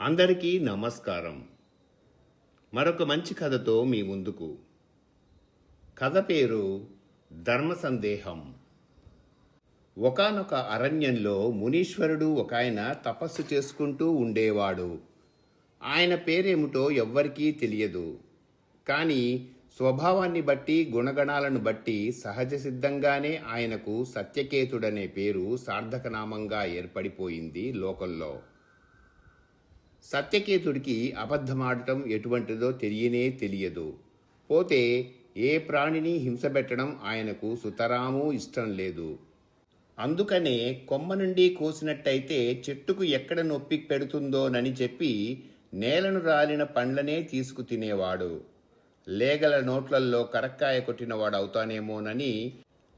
అందరికీ నమస్కారం. మరొక మంచి కథతో మీ ముందుకు. కథ పేరు ధర్మ సందేహం. ఒకానొక అరణ్యంలో మునీశ్వరుడు ఒకాయన తపస్సు చేసుకుంటూ ఉండేవాడు. ఆయన పేరేమిటో ఎవ్వరికీ తెలియదు. కానీ స్వభావాన్ని బట్టి, గుణగణాలను బట్టి సహజ సిద్ధంగానే ఆయనకు సత్యకేతుడనే పేరు సార్థకనామంగా ఏర్పడిపోయింది లోకంలో. సత్యకేతుడికి అబద్ధమాడటం ఎటువంటిదో తెలియదు. పోతే ఏ ప్రాణిని హింసపెట్టడం ఆయనకు సుతరామూ ఇష్టం లేదు. అందుకనే కొమ్మ నుండి కోసినట్టయితే చెట్టుకు ఎక్కడ నొప్పి పెడుతుందోనని చెప్పి నేలను రాలిన పండ్లనే తీసుకు తినేవాడు. లేగల నోట్లల్లో కరక్కాయ కొట్టినవాడవుతానేమోనని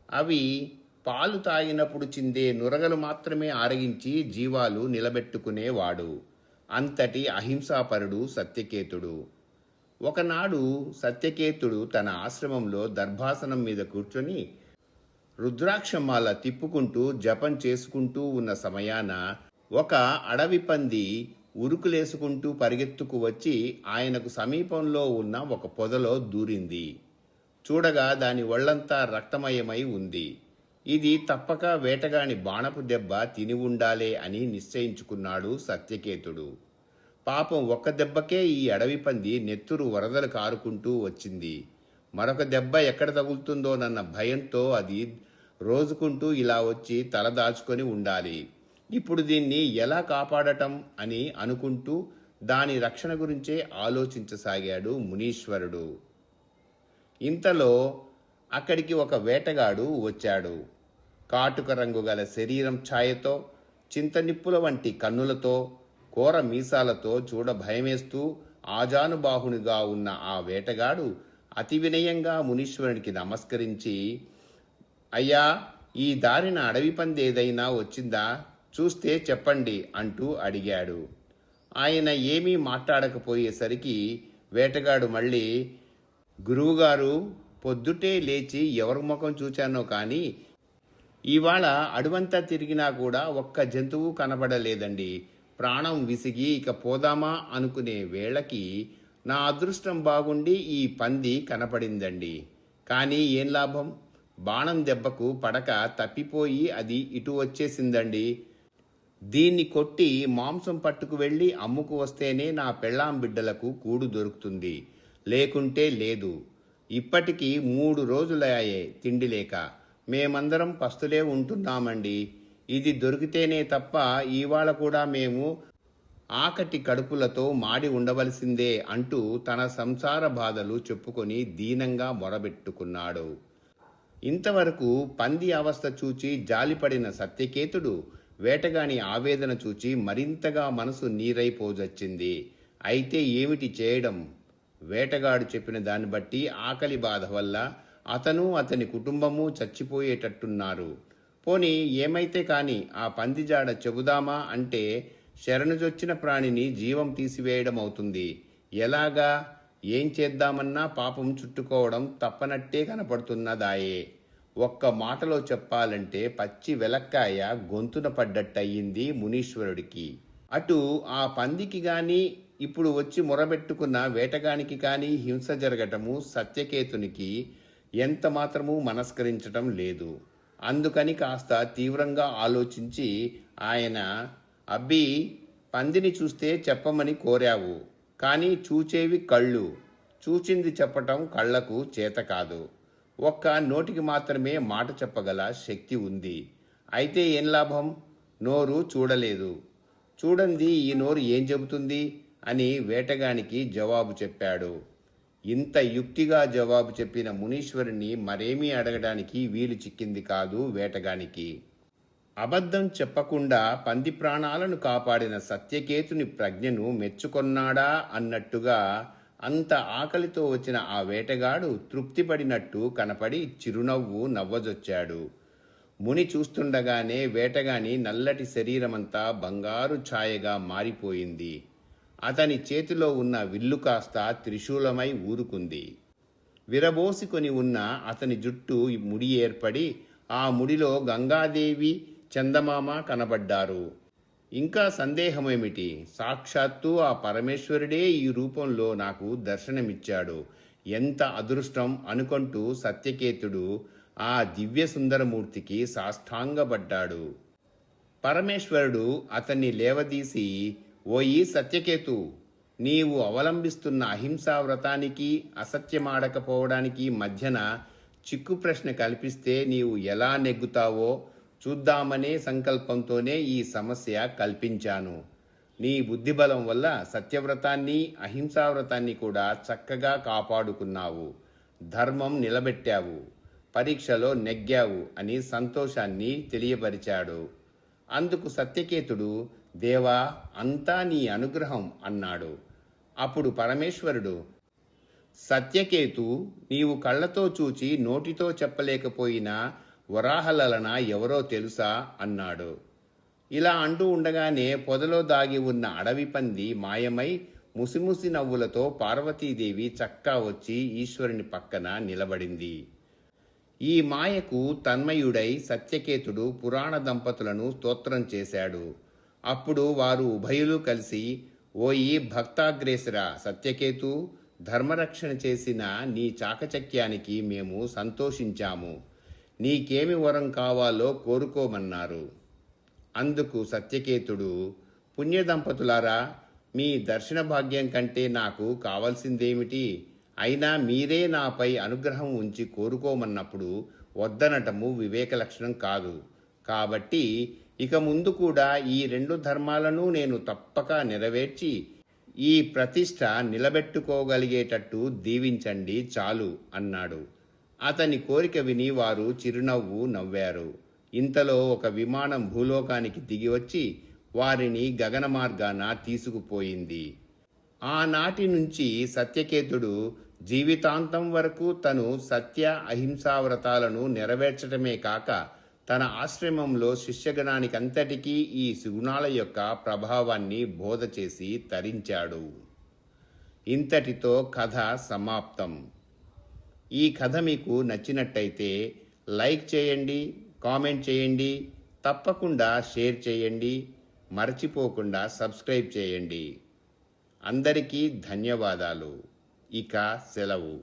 అవి పాలు తాగినప్పుడు చిందే నురగలు మాత్రమే ఆరగించి జీవాలు నిలబెట్టుకునేవాడు. అంతటి అహింసాపరుడు సత్యకేతుడు. ఒకనాడు సత్యకేతుడు తన ఆశ్రమంలో దర్భాసనం మీద కూర్చొని రుద్రాక్షమాల తిప్పుకుంటూ జపం చేసుకుంటూ ఉన్న సమయాన ఒక అడవి పంది ఉరుకులేసుకుంటూ పరిగెత్తుకు వచ్చి ఆయనకు సమీపంలో ఉన్న ఒక పొదలో దూరింది. చూడగా దాని ఒళ్లంతా రక్తమయమై ఉంది. ఇది తప్పక వేటగాని బాణపు దెబ్బ తిని ఉండాలే అని నిశ్చయించుకున్నాడు సత్యకేతుడు. పాపం ఒక్క దెబ్బకే ఈ అడవి పంది నెత్తురు వరదలు కారుకుంటూ వచ్చింది. మరొక దెబ్బ ఎక్కడ తగులుతుందోనన్న భయంతో అది రోజుకుంటూ ఇలా వచ్చి తల దాచుకొని ఉండాలి. ఇప్పుడు దీన్ని ఎలా కాపాడటం అని అనుకుంటూ దాని రక్షణ గురించే ఆలోచించసాగాడు మునీశ్వరుడు. ఇంతలో అక్కడికి ఒక వేటగాడు వచ్చాడు. కాటుక రంగు గల శరీరం ఛాయతో, చింతనిప్పుల వంటి కన్నులతో, కోర మీసాలతో చూడ భయమేస్తూ ఆజానుబాహునిగా ఉన్న ఆ వేటగాడు అతి వినయంగా మునీశ్వరునికి నమస్కరించి, అయ్యా, ఈ దారిన అడవి పందేదైనా వచ్చిందా? చూస్తే చెప్పండి అంటూ అడిగాడు. ఆయన ఏమీ మాట్లాడకపోయేసరికి వేటగాడు మళ్ళీ, గురువుగారు, పొద్దుటే లేచి ఎవరి ముఖం చూచానో కానీ ఇవాళ అడవంతా తిరిగినా కూడా ఒక్క జంతువు కనబడలేదండి. ప్రాణం విసిగి ఇక పోదామా అనుకునే వేళకి నా అదృష్టం బాగుండి ఈ పంది కనపడిందండి. కానీ ఏం లాభం? బాణం దెబ్బకు పడక తప్పిపోయి అది ఇటు వచ్చేసిందండి. దీన్ని కొట్టి మాంసం పట్టుకు వెళ్ళి అమ్ముకు వస్తేనే నా పెళ్ళాం బిడ్డలకు కూడు దొరుకుతుంది, లేకుంటే లేదు. ఇప్పటికీ 3 రోజులయ్యాయే తిండి లేక. మేమందరం పస్తులే ఉంటున్నామండి. ఇది దొరికితేనే తప్ప ఇవాళ కూడా మేము ఆకటి కడుపులతో మాడి ఉండవలసిందే అంటూ తన సంసార బాధలు చెప్పుకొని దీనంగా మొరబెట్టుకున్నాడు. ఇంతవరకు పంది అవస్థ చూచి జాలిపడిన సత్యకేతుడు వేటగాని ఆవేదన చూచి మరింతగా మనసు నీరైపోజొచ్చింది. అయితే ఏమిటి చేయడం? వేటగాడు చెప్పిన దాన్ని బట్టి ఆకలి బాధ వల్ల అతను అతని కుటుంబము చచ్చిపోయేటట్టున్నారు. పోనీ ఏమైతే కాని ఆ పంది జాడ చెబుదామా అంటే శరణుజొచ్చిన ప్రాణిని జీవం తీసివేయడం అవుతుంది. ఎలాగా? ఏం చేద్దామన్నా పాపం చుట్టుకోవడం తప్పనట్టే కనపడుతున్నదాయే. ఒక్క మాటలో చెప్పాలంటే పచ్చి వెలక్కాయ గొంతున పడ్డట్టయింది మునీశ్వరుడికి. అటు ఆ పందికి గాని ఇప్పుడు వచ్చి మొరబెట్టుకున్న వేటగానికి కానీ హింస జరగటము సత్యకేతునికి ఎంత మాత్రమూ మనస్కరించటం లేదు. అందుకని కాస్త తీవ్రంగా ఆలోచించి ఆయన, అబ్బీ, పందిని చూస్తే చెప్పమని కోరావు, కానీ చూచేవి కళ్ళు, చూచింది చెప్పటం కళ్లకు చేత కాదు. ఒక్క నోటికి మాత్రమే మాట చెప్పగల శక్తి ఉంది. అయితే ఏం లాభం? నోరు చూడలేదు. చూడండి ఈ నోరు ఏం చెబుతుంది అని వేటగానికి జవాబు చెప్పాడు. ఇంత యుక్తిగా జవాబు చెప్పిన మునీశ్వరుని మరేమీ అడగడానికి వీలు చిక్కింది కాదు వేటగానికి. అబద్ధం చెప్పకుండా పంది ప్రాణాలను కాపాడిన సత్యకేతుని ప్రజ్ఞను మెచ్చుకొన్నాడా అన్నట్టుగా అంత ఆకలితో వచ్చిన ఆ వేటగాడు తృప్తిపడినట్టు కనపడి చిరునవ్వు నవ్వజొచ్చాడు. ముని చూస్తుండగానే వేటగాని నల్లటి శరీరమంతా బంగారు ఛాయగా మారిపోయింది. అతని చేతిలో ఉన్న విల్లు కాస్త త్రిశూలమై ఊరుకుంది. విరబోసుకొని ఉన్న అతని జుట్టు ముడి ఏర్పడి ఆ ముడిలో గంగాదేవి, చందమామ కనబడ్డారు. ఇంకా సందేహమేమిటి? సాక్షాత్తు ఆ పరమేశ్వరుడే ఈ రూపంలో నాకు దర్శనమిచ్చాడు. ఎంత అదృష్టం అనుకుంటూ సత్యకేతుడు ఆ దివ్య సుందరమూర్తికి సాష్టాంగపడ్డాడు. పరమేశ్వరుడు అతన్ని లేవదీసి, ఓయి సత్యకేతు, నీవు అవలంబిస్తున్న అహింసా వ్రతానికి అసత్యమాడకపోవడానికి మధ్యన చిక్కు ప్రశ్న కల్పిస్తే నీవు ఎలా నెగ్గుతావో చూద్దామనే సంకల్పంతోనే ఈ సమస్య కల్పించాను. నీ బుద్ధిబలం వల్ల సత్యవ్రతాన్ని అహింసావ్రతాన్ని కూడా చక్కగా కాపాడుకున్నావు. ధర్మం నిలబెట్టావు, పరీక్షలో నెగ్గావు అని సంతోషాన్ని తెలియపరిచాడు. అందుకు సత్యకేతుడు, దేవా, అంతా నీ అనుగ్రహం అన్నాడు. అప్పుడు పరమేశ్వరుడు, సత్యకేతు, నీవు కళ్ళతో చూచి నోటితో చెప్పలేకపోయినా వరాహలలన ఎవరో తెలుసా అన్నాడు. ఇలా అంటూ ఉండగానే పొదలో దాగి ఉన్న అడవి పంది మాయమై ముసిముసి నవ్వులతో పార్వతీదేవి చక్కా వచ్చి ఈశ్వరుని పక్కన నిలబడింది. ఈ మాయకు తన్మయుడై సత్యకేతుడు పురాణ దంపతులను స్తోత్రం చేశాడు. అప్పుడు వారు ఉభయులు కలిసి, ఓయి భక్తాగ్రేసర సత్యకేతు, ధర్మరక్షణ చేసిన నీ చాకచక్యానికి మేము సంతోషించాము. నీకేమి వరం కావాలో కోరుకోమన్నారు. అందుకు సత్యకేతుడు, పుణ్యదంపతులారా, మీ దర్శన భాగ్యం కంటే నాకు కావలసిందేమిటి? అయినా మీరే నాపై అనుగ్రహం ఉంచి కోరుకోమన్నప్పుడు వద్దనటము వివేక లక్షణం కాదు. కాబట్టి ఇక ముందు కూడా ఈ 2 ధర్మాలను నేను తప్పక నెరవేర్చి ఈ ప్రతిష్ట నిలబెట్టుకోగలిగేటట్టు దీవించండి చాలు అన్నాడు. అతని కోరిక విని వారు చిరునవ్వు నవ్వారు. ఇంతలో ఒక విమానం భూలోకానికి దిగివచ్చి వారిని గగన మార్గాన తీసుకుపోయింది. ఆనాటి నుంచి సత్యకేతుడు జీవితాంతం వరకు తను సత్య అహింసావ్రతాలను నెరవేర్చడమే కాక తన ఆశ్రమంలో శిష్యగణానికంతటికీ ఈ సుగుణాల యొక్క ప్రభావాన్ని బోధ చేసి తరించాడు. ఇంతటితో కథ సమాప్తం. ఈ కథ మీకు నచ్చినట్టయితే లైక్ చేయండి, కామెంట్ చేయండి, తప్పకుండా షేర్ చేయండి, మర్చిపోకుండా సబ్స్క్రైబ్ చేయండి. అందరికీ ధన్యవాదాలు. ఇక సెలవు.